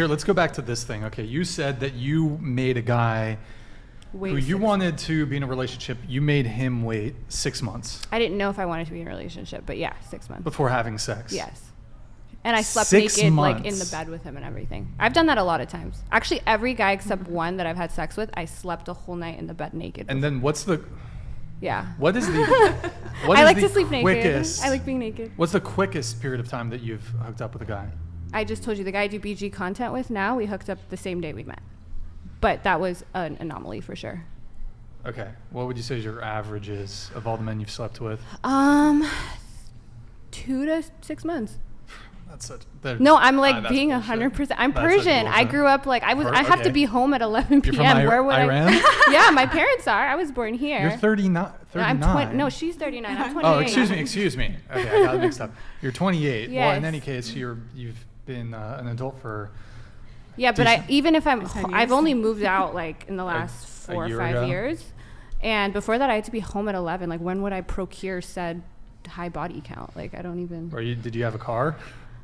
Here, let's go back to this thing. Okay, you said that you made a guy who you wanted to be in a relationship. You made him wait 6 months. I didn't know if I wanted to be in a relationship, but yeah, 6 months. Before having sex. Yes. And I slept 6 naked, months. like in the bed with him and everything. I've done that a lot of times. Actually, every guy except one that I've had sex with, I slept a whole night in the bed naked. And then what's the? Yeah. What is the? What I is like the to sleep quickest, naked. I like being naked. What's the quickest period of time that you've hooked up with a guy? I just told you the guy I do BG content with now, we hooked up the same day we met. But that was an anomaly for sure. Okay. What would you say your average is of all the men you've slept with? 2 to 6 months. That's such. No, I'm like that's being bullshit. 100%. I'm That's Persian. such I bullshit. grew up like I have to Okay. be home at 11 You're p.m. from Where would Iran? Yeah, my parents are. I was born here. You're 39. No, I'm 39. No, she's 39. I'm 28. Oh, excuse me. Okay, I got it mixed up. You're 28. Well, in Yes. any case, you've been an adult for. Yeah, but decent- even if I'm, 10 I've years. only moved out like in the last A 4 or year 5 ago? years, and before that I had to be home at 11. Like, when would I procure said high body count? Like, I don't even. Did you have a car?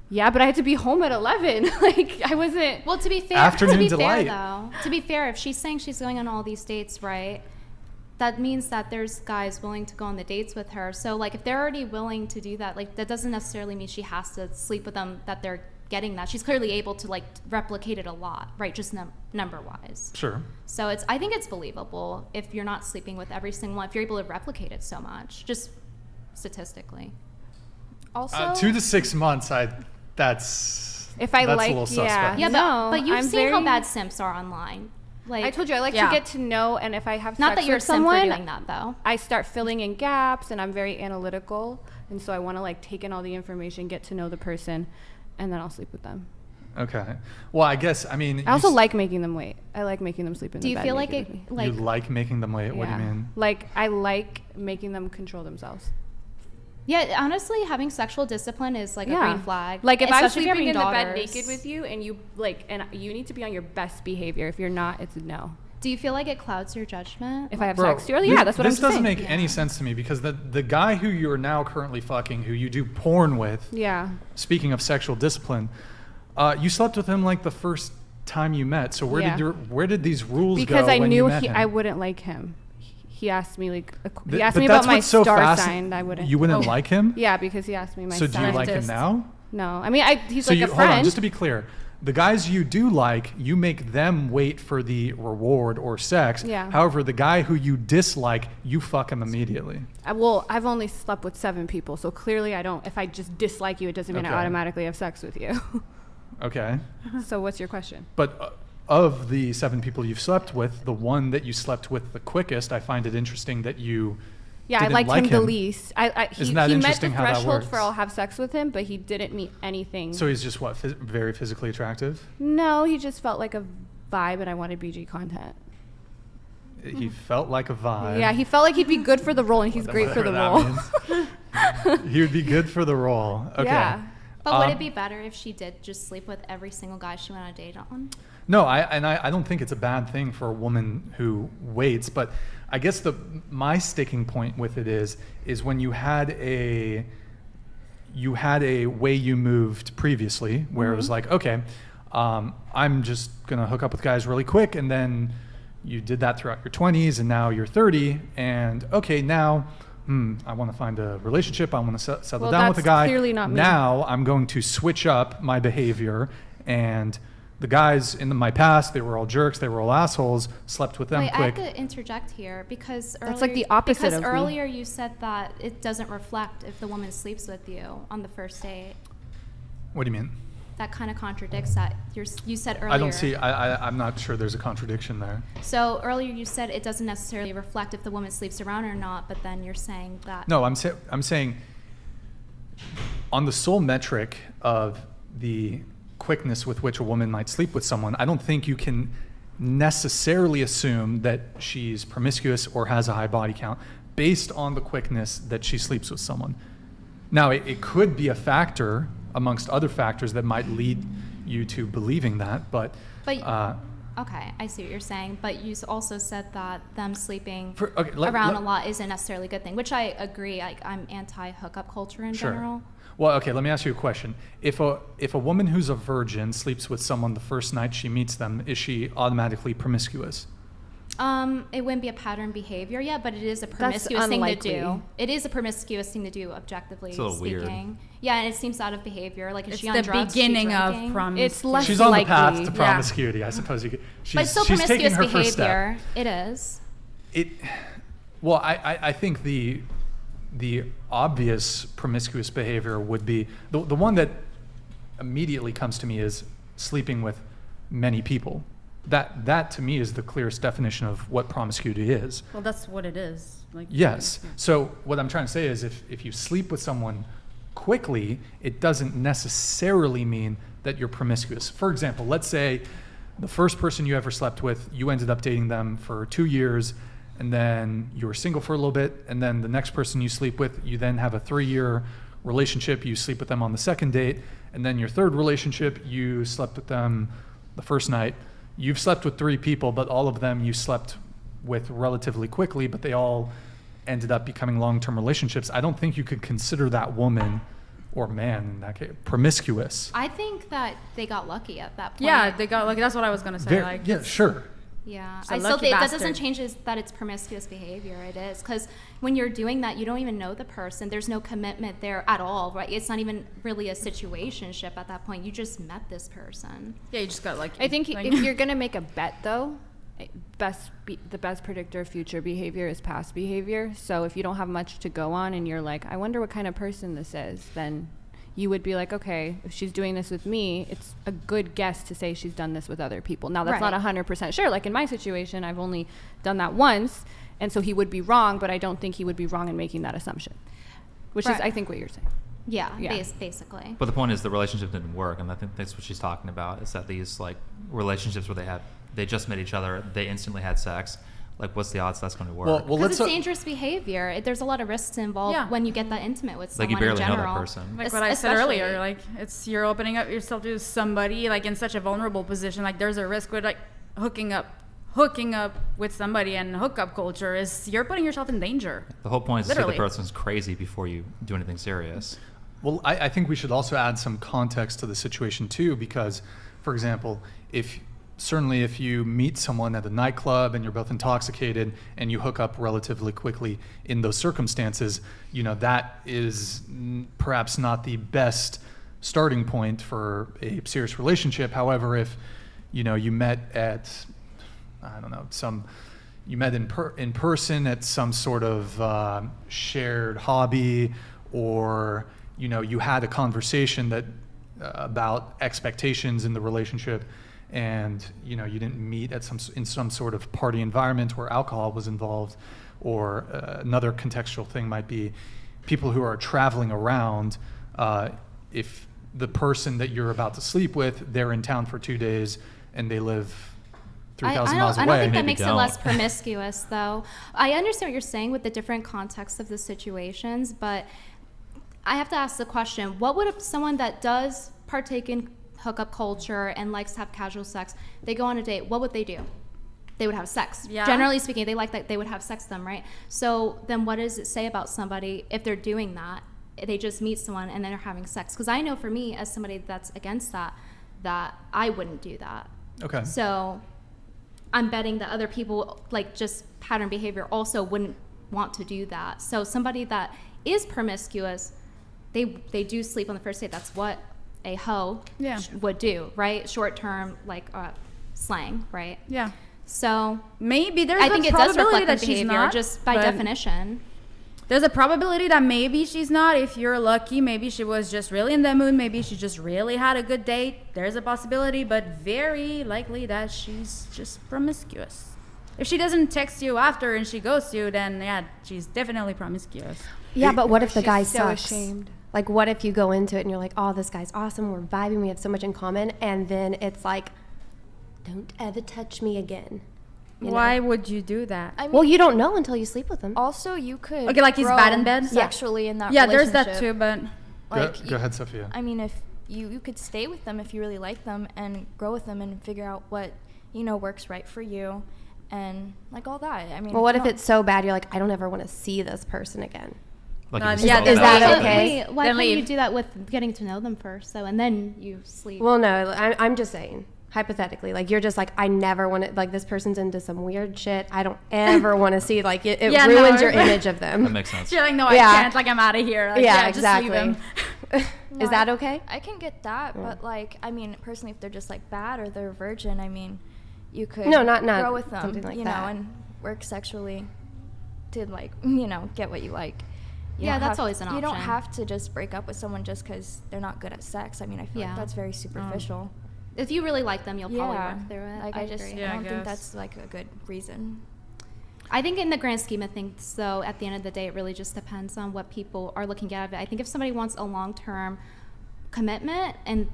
Yeah, but I had to be home at 11. Like, I wasn't. Well, to be fair, Afternoon delight. to be fair, if she's saying she's going on all these dates, right? That means that there's guys willing to go on the dates with her. So, like, if they're already willing to do that, like, that doesn't necessarily mean she has to sleep with them, that they're getting that. She's clearly able to, like, replicate it a lot, right? Just number-wise. Sure. So, I think it's believable if you're not sleeping with every single one, if you're able to replicate it so much, just statistically. Also, 2 to 6 months. That's. If I that's like- a little yeah. suspect. Yeah, No, but you've I'm seen how very- bad simps are online. Like, I told you I like Yeah. to get to know, and if I have not sex that you're a with simp someone, for doing that, though. I start filling in gaps, and I'm very analytical, and so I want to like take in all the information, get to know the person, and then I'll sleep with them. Okay. Well, I guess I I also like making them wait. I like making them sleep in Do the you bed feel like naked it, with me. like, you like making them wait. What do you Yeah. mean? Like, I like making them control themselves. yeah, honestly, having sexual discipline is like a green flag. Like, if I'm especially if you're sleeping in having the bed daughters. naked with you, and you need to be on your best behavior. If you're not, it's a no. Do you feel like it clouds your judgment? If I have Bro, sex, yeah, that's what I'm This doesn't saying. make any sense to me because the guy who you're now currently fucking, who you do porn with, Yeah. speaking of sexual discipline, you slept with him like the first time you met. So where did these rules Because go I when knew you met him? I wouldn't like him. He asked me like he Th- asked but me that's about my what's so star fasc- sign. I wouldn't. You wouldn't like him? Yeah, because he asked me my So do sign. you like him Scientist. now? No, I mean he's So like a hold friend. on, just to be clear, the guys you do like, you make them wait for the reward or sex. Yeah. However, the guy who you dislike, you fuck him immediately. I've only slept with 7 people, so clearly I don't. If I just dislike you, it doesn't mean Okay. I automatically have sex with you. Okay. So what's your question? But of the 7 people you've slept with, the one that you slept with the quickest, I find it interesting that you Yeah, I didn't liked like him the least. He Isn't that met the interesting how that threshold for works? I'll have sex with him, but he didn't meet anything. So he's just what, very physically attractive? No, he just felt like a vibe, and I wanted BG content. He felt like a vibe. Yeah, he felt like he'd be good for the role, and he's great for the role. role. He would be good for the role. Okay. Yeah. But would it be better if she did just sleep with every single guy she went on a date on? No, I don't think it's a bad thing for a woman who waits, but I guess my sticking point with it is when you had a way you moved previously where it was like, okay, I'm just gonna hook up with guys really quick, and then you did that throughout your 20s, and now you're 30, and okay, now I want to find a relationship. I want to settle Well, down with a that's guy. clearly not me. Now I'm going to switch up my behavior, and the guys in my past, they were all jerks, they were all assholes, slept with them Wait, quick. I have to interject here because That's like the opposite because of me. earlier you said that it doesn't reflect if the woman sleeps with you on the first date. What do you mean? That kind of contradicts that you said earlier. I don't see, I'm not sure there's a contradiction there. So earlier you said it doesn't necessarily reflect if the woman sleeps around or not, but then you're saying that. No, I'm saying on the sole metric of the quickness with which a woman might sleep with someone, I don't think you can necessarily assume that she's promiscuous or has a high body count based on the quickness that she sleeps with someone. Now, it could be a factor amongst other factors that might lead you to believing that, but Okay, I see what you're saying, but you also said that them sleeping a around a lot isn't necessarily a good thing, which I agree. I'm anti-hookup culture in Sure. general. Well, okay, let me ask you a question. If a woman who's a virgin sleeps with someone the first night she meets them, is she automatically promiscuous? It wouldn't be a pattern behavior yet, but it is a That's promiscuous thing to unlikely. do. It is a promiscuous thing to do, objectively It's a little speaking. weird. Yeah, and it seems out of behavior. Like, is It's she on the drugs? Is she beginning of drinking? promiscuity. It's less She's on the path likely. to Yeah. promiscuity, I suppose you could. But it's still She's taking promiscuous her first step. behavior. It is. Well, I think the obvious promiscuous behavior would be the one that immediately comes to me is sleeping with many people. That to me is the clearest definition of what promiscuity is. Well, that's what it is. Like, Yes. So what I'm trying to say is if you sleep with someone quickly, it doesn't necessarily mean that you're promiscuous. For example, let's say the first person you ever slept with, you ended up dating them for 2 years, and then you were single for a little bit, and then the next person you sleep with, you then have a 3-year relationship, you sleep with them on the second date, and then your third relationship, you slept with them the first night. You've slept with 3 people, but all of them you slept with relatively quickly, but they all ended up becoming long-term relationships. I don't think you could consider that woman or man in that case promiscuous. I think that they got lucky at that point. Yeah, they got like that's what I was gonna say. Yeah, sure. Yeah, It's a I still lucky think that bastard. doesn't change that it's promiscuous behavior. It is, because when you're doing that, you don't even know the person. There's no commitment there at all, right? It's not even really a situationship at that point. You just met this person. Yeah, you just got lucky. I think Like- if you're gonna make a bet, though, the best predictor of future behavior is past behavior. So if you don't have much to go on, and you're like, I wonder what kind of person this is, then you would be like, okay, if she's doing this with me, it's a good guess to say she's done this with other people. Now, that's Right. not 100% sure. Like in my situation, I've only done that once, and so he would be wrong, but I don't think he would be wrong in making that assumption, which is, Right. I think, what you're saying. Yeah, Yeah. basically. But the point is the relationship didn't work, and I think that's what she's talking about. Is that these like relationships where they just met each other, they instantly had sex. Like, what's the odds that's going to work? Well, Because let's it's dangerous behavior. There's a lot of risks involved Yeah. when you get that intimate with someone Like, you barely in know that general. person. Like what I said Especially- earlier, like it's you're opening up yourself to somebody like in such a vulnerable position. Like there's a risk with like hooking up with somebody, and hookup culture is you're putting yourself in danger. The whole point is to see if Literally. the person's crazy before you do anything serious. Well, I think we should also add some context to the situation too, because, for example, if you meet someone at a nightclub and you're both intoxicated and you hook up relatively quickly in those circumstances, that is perhaps not the best starting point for a serious relationship. However, if you met at, I don't know, you met in person at some sort of shared hobby, or you had a conversation that about expectations in the relationship, and you didn't meet in some sort of party environment where alcohol was involved, or another contextual thing might be people who are traveling around. If the person that you're about to sleep with, they're in town for 2 days and they live 3,000 miles I away. don't think that Maybe makes it don't. less promiscuous, though. I understand what you're saying with the different contexts of the situations, but I have to ask the question, what would someone that does partake in hookup culture and likes to have casual sex, they go on a date, what would they do? They would have sex. Yeah. Generally speaking, they like that they would have sex with them, right? So then what does it say about somebody if they're doing that? They just meet someone and then they're having sex. Because I know for me, as somebody that's against that I wouldn't do that. Okay. So I'm betting that other people, like just pattern behavior, also wouldn't want to do that. So somebody that is promiscuous, they do sleep on the first date. That's what a hoe Yeah. would do, right? Short term, like slang, right? Yeah. So Maybe there's I a think it does probability reflect that the she's behavior not, just by but definition. There's a probability that maybe she's not. If you're lucky, maybe she was just really in the mood. Maybe she just really had a good date. There's a possibility, but very likely that she's just promiscuous. If she doesn't text you after and she ghosts you, then yeah, she's definitely promiscuous. Yeah, but what if the She's guy so sucks? ashamed. Like, what if you go into it and you're like, oh, this guy's awesome, we're vibing, we have so much in common, and then it's like, don't ever touch me again. You know? Why would you do that? I mean, Well, you don't know until you sleep with them. also you could Okay, like he's grow bad in bed? sexually in that Yeah, there's that relationship. too, but Like, Go ahead, Sophia. I mean, if you could stay with them if you really like them and grow with them and figure out what works right for you, and like all that. I mean, Well, what you if don't- it's so bad you're like, I don't ever want to see this person again? Like, Not if you yet. spoke Is about that it. okay? Wait, why Then can't you leave. do that with getting to know them first, though, and then you sleep? Well, no, I'm just saying, hypothetically, like you're just like, I never want to, like this person's into some weird shit. I don't ever want to see, like it Yeah, no, ruins your it's- image of That them. makes sense. You're like, no, Yeah. I can't. Like, I'm out of here. Like, Yeah, just leave exactly. him. No, Is that okay? I can get that, but like, I mean, personally, if they're just like bad or they're a virgin, I mean, you could No, not grow with them, something like you that. know, and work sexually to like, you know, get what you like. You Yeah, don't that's have- always an You don't option. have to just break up with someone just because they're not good at sex. I mean, I feel Yeah. like that's very superficial. If you really like them, you'll probably Yeah, work through it. like I I just, agree. Yeah, I I don't think guess. that's like a good reason. I think in the grand scheme of things, though, at the end of the day, it really just depends on what people are looking at. I think if somebody wants a long-term commitment and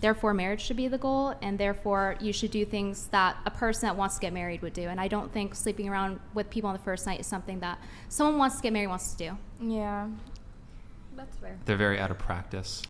therefore marriage should be the goal, and therefore you should do things that a person that wants to get married would do. And I don't think sleeping around with people on the first night is something that someone wants to get married wants to do. Yeah, that's fair. They're very out of practice.